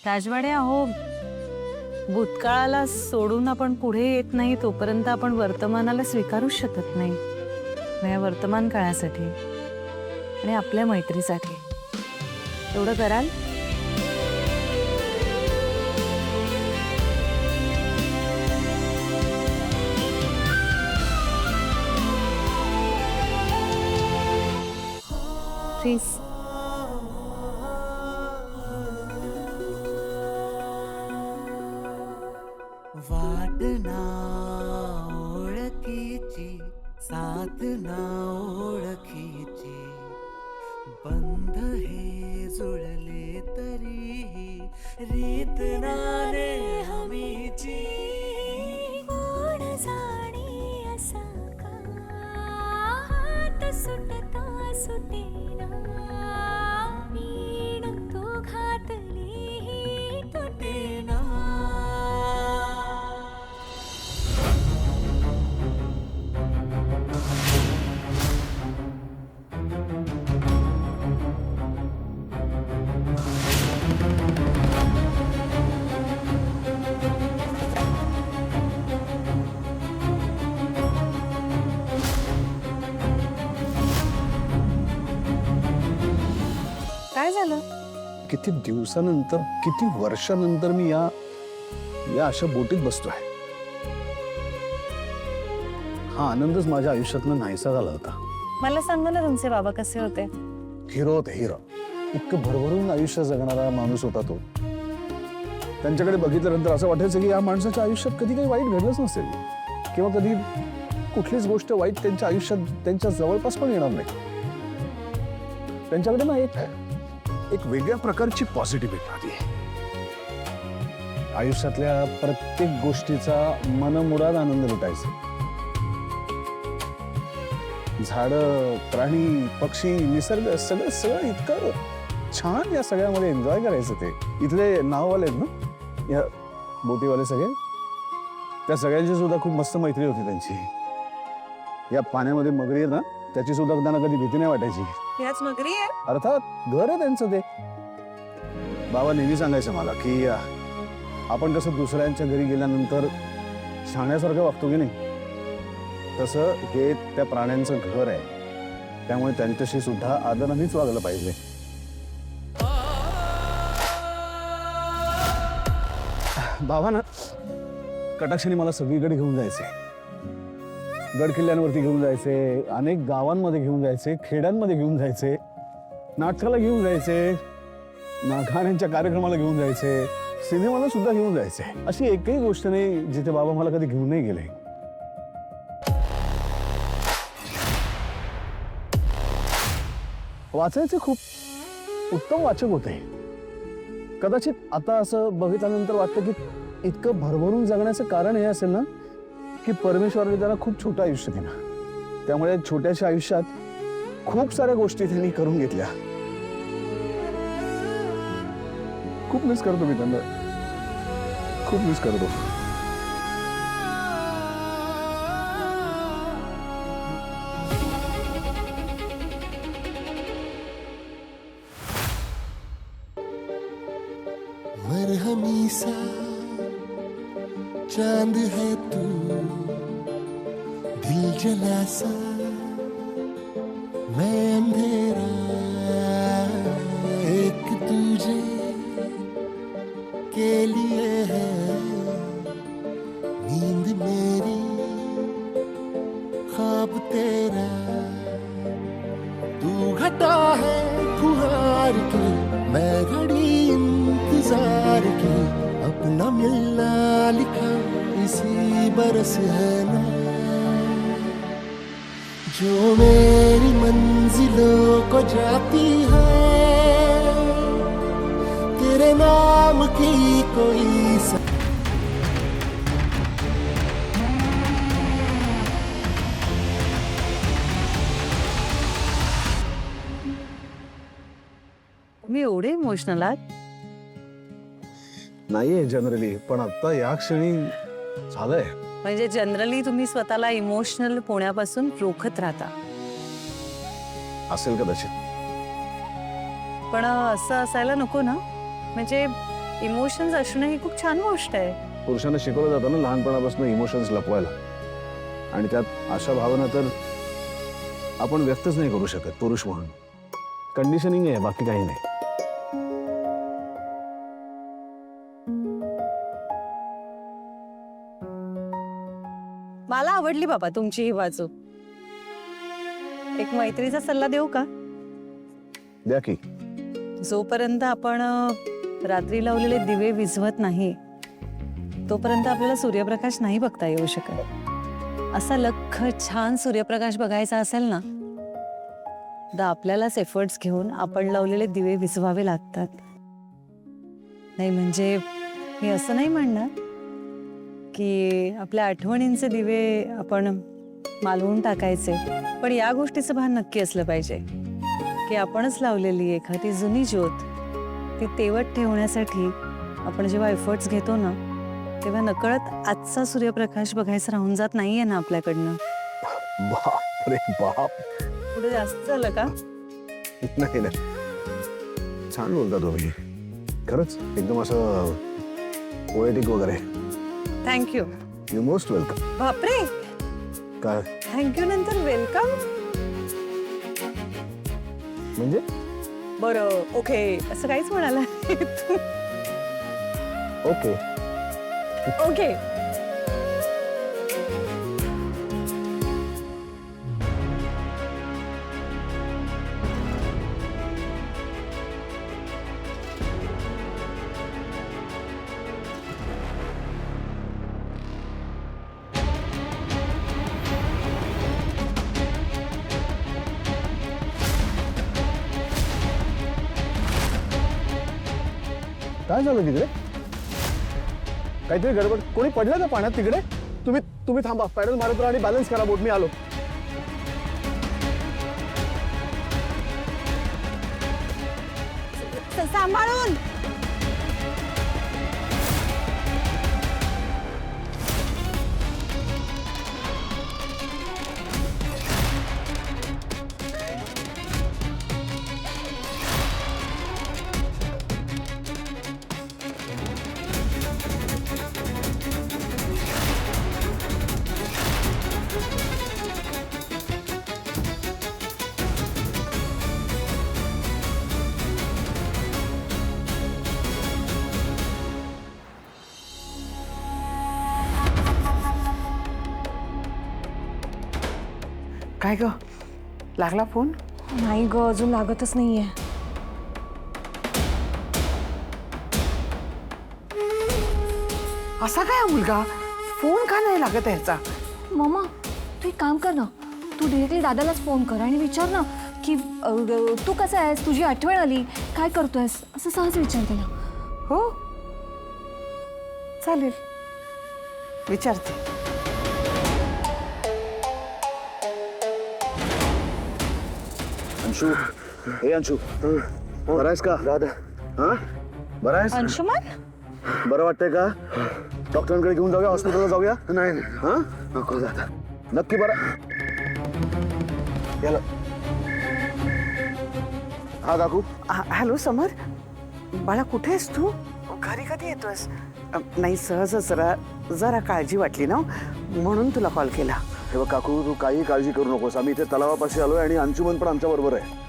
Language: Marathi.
राजवाडे अहो, भूतकाळाला सोडून आपण पुढे येत नाही तोपर्यंत आपण वर्तमानाला स्वीकारूच शकत नाही. या वर्तमान काळासाठी आणि आपल्या मैत्रीसाठी एवढं कराल? प्लीज. वाटना ओळखीची साथ ना ओळखीची बंध हे जुळले तरीही रीत नाने हमीची कोण जाणे असा का हात सुटता सुटेना मीण तू घातली तुटेना. काय झालं? किती दिवसानंतर किती वर्षानंतर मी या अशा बोटीत बसतोय. हा आनंदच माझ्या आयुष्यातनं नाहीसा झाला होता. मला सांगा ना तुमचे बाबा कसे होते? हिरो होते, हिरो. इतकं भरभरून आयुष्य जगणारा माणूस होता तो. त्यांच्याकडे बघितल्यानंतर असं वाटायचं की या माणसाच्या आयुष्यात कधी काही वाईट घडलंच नसेल किंवा कधी कुठलीच गोष्ट वाईट त्यांच्या आयुष्यात त्यांच्या जवळपास पण येणार नाही. त्यांच्याकडे ना एक वेगळ्या प्रकारची पॉझिटिव्हिटी होती. आयुष्यातल्या प्रत्येक गोष्टीचा मनमुराद आनंद लुटायचा. झाडं, प्राणी, पक्षी, निसर्ग सगळं सगळं इतकं छान या सगळ्यामध्ये एन्जॉय करायचं. ते इथले नाववाले आहेत ना या बोटीवाले सगळे, त्या सगळ्यांची सुद्धा खूप मस्त मैत्री होती त्यांची. या पाण्यामध्ये मगरी आहे ना त्याची सुद्धा त्यांना कधी भीती नाही वाटायची. याच मगरी आहे? अर्थात घर आहे त्यांचं ते. बाबा नेहमी सांगायचं मला की आपण कसं दुसऱ्यांच्या घरी गेल्यानंतर शाण्यासारखं वागतो की नाही, तसं हे त्या प्राण्यांचं घर आहे. त्यामुळे त्यांच्याशी सुद्धा आदरानेच वागलं पाहिजे. बाबा ना कटाक्षाने मला सगळीकडे घेऊन जायचे. गड किल्ल्यांवरती घेऊन जायचे, अनेक गावांमध्ये घेऊन जायचे, खेड्यांमध्ये घेऊन जायचे, नाटकाला घेऊन जायचे, गाण्यांच्या कार्यक्रमाला घेऊन जायचे, सिनेमाला सुद्धा घेऊन जायचे. अशी एकही गोष्ट नाही जिथे बाबा मला कधी घेऊन नाही गेले. वाचायचे, खूप उत्तम वाचक होते. कदाचित आता असं बघितल्यानंतर वाटतं की इतकं भरभरून जगण्याचं कारण हे असेल ना की परमेश्वराने त्याला खूप छोटं आयुष्य दिलं. त्यामुळे छोट्याशा आयुष्यात खूप साऱ्या गोष्टी त्यांनी करून घेतल्या. खूप मिस करतो मी त्यांना, खूप मिस करतो. मरहमी सा चांद है तू, दिल जला सा मैं अंधेरा, एक तुझे के लिए है नींद मेरी, ख्वाब तेरा. तू घटा है फुहार के, मैं घड़ी इंतजार की, अपना मिलना लिखा इसी बरस है ना, जो मेरी मंजिलों को जाती है, तेरे नाम की कोई तुम्ही एवढे इमोशनल आहात? नाहीये जनरली, पण आता या क्षणी झालंय. म्हणजे जनरली तुम्ही स्वतःला इमोशनल होण्यापासून रोखत राहता. असेल कदाचित. पण असं असायला नको ना. म्हणजे इमोशन्स असणं ही खूप छान गोष्ट आहे. पुरुषांना शिकवलं जातं ना लहानपणापासून इमोशन्स लपवायला, आणि त्यात अशा भावना तर आपण व्यक्तच नाही करू शकत पुरुष म्हणून. कंडिशनिंग आहे, बाकी काही नाही. मला आवडली बाबा तुमची ही बाजू. एक मैत्रीचा सल्ला देऊ का? द्या की. जोपर्यंत आपण रात्री लावलेले दिवे विझवत नाही तोपर्यंत आपल्याला सूर्यप्रकाश नाही बघता येऊ शकत. असा लख छान सूर्यप्रकाश बघायचा असेल ना तर आपल्यालाच एफर्ट्स घेऊन आपण लावलेले दिवे विझवावे लागतात. नाही म्हणजे मी असं नाही म्हणणार की आपल्या आठवणींचे दिवे आपण मालवून टाकायचे, पण या गोष्टीचं भान नक्की असलं पाहिजे की आपणच लावलेली एखादी जुनी ज्योत ती तेवत ठेवण्यासाठी आपण जेव्हा एफर्ट्स घेतो ना तेव्हा नकळत आजचा सूर्यप्रकाश बघायचा राहून जात नाहीये ना आपल्याकडनं. बाप रे बाप. पुढे जास्त झालं का? नाही नाही, छान बोलता तुम्ही खरंच, एकदम असं पोएटिक वगैरे. थँक्यू. You most welcome. बापरे, काय थँक्यू नंतर वेलकम म्हणजे? बरं ओके असं काहीच म्हणाला ओके. ओके. काय झालं तिकडे? काहीतरी गडबड? कोणी पडलं का पाण्यात तिकडे? तुम्ही थांबा, पॅडल मारत राहा आणि बॅलन्स करा बोट. मी आलो. सांभाळून. काय ग, लागला फोन? नाही ग, अजून लागतच नाहीये. असा काय हा मुलगा, फोन का नाही लागत आहे ह्याचा? मम्मा तू एक काम कर ना, तू डिरेक्टली दादालाच फोन कर आणि विचार ना की तू कसा आहेस, तुझी आठवण आली, काय करतोयस, असं सहज विचार त्याला. हो चालेल, विचारते. अंशू, हे अंशू, बरा आहेस का? दादा. हा, बरा आहेस? अंशुमन, बरं वाटतंय का? डॉक्टरांकडे घेऊन जाऊया, हॉस्पिटलला जाऊया? नाही. हा, नको दादा. नक्की बरं? याला. हा काकू. हॅलो समर, बाळा कुठे आहेस तू? घरी कधी येतोयस? नाही सहजच जरा काळजी वाटली ना म्हणून तुला कॉल केला. हे बघ काकू, तू काही काळजी करू नकोस. आम्ही इथे तलावापाशी आलोय आणि अंशुमन पण आमच्या बरोबर आहे.